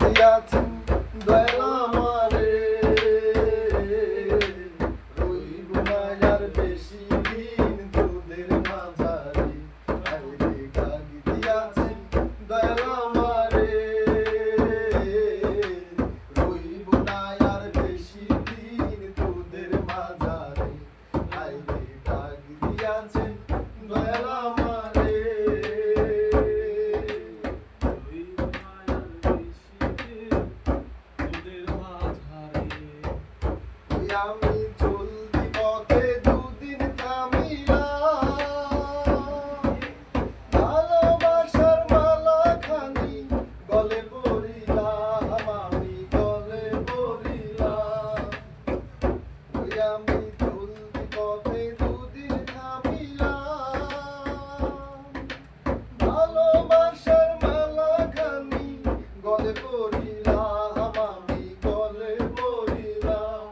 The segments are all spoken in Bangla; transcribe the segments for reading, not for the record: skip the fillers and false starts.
দিয়াছেন দয়াল আমারে, রইব না আর বেশি দিন তোদের মাঝারে। হায়রে ডাক দিয়াছেন দয়াল আমারে, রইব না আর বেশি দিন তোদের মাঝারে। হায়রে ডাক দিয়াছেন দয়াল আমারে। আমি চলতি পথে দুদিন থামিলাম, ভালোবাসার মালা খানি গলে পড়িলাম, আমি গলে পড়িলাম। ওই আমি চলতি পথে দুদিন থামিলাম, ভালোবাসার মালা খানি গলে পড়িলাম, আমি গলে পড়িলাম।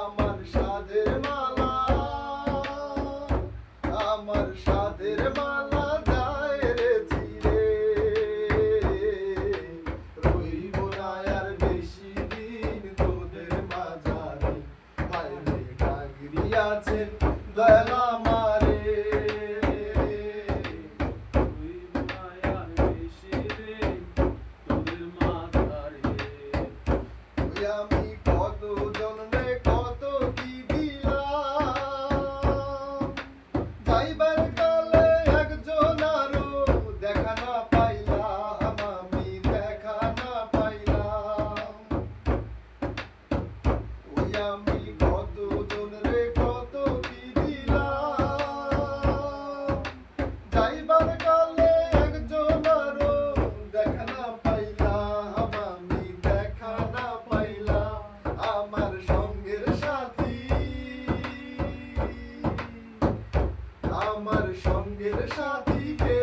আমার সাধের মালা, আমার সাধের মালা যায় রে ছিঁড়ে, রইব না আর বেশি দিন তোদের মাঝারে। হায়রে ডাক দিয়াছেন দয়াল আমারে, রইব না আর বেশি দিন তোদের মাঝারে। ওই আমি কত জন্মে কত কি দিলাম, যাইবার কালে একজন আরো দেখা না পাইলাম, আমি দেখা না পাইলাম। ওই আমি কত জনরে কত কি দিলাম, যাইবার কালে একজন আরো দেখা না পাইলাম, আমি দেখা না পাইলাম। আমার সঙ্গের সাথী, আমার সঙ্গের সাথী কে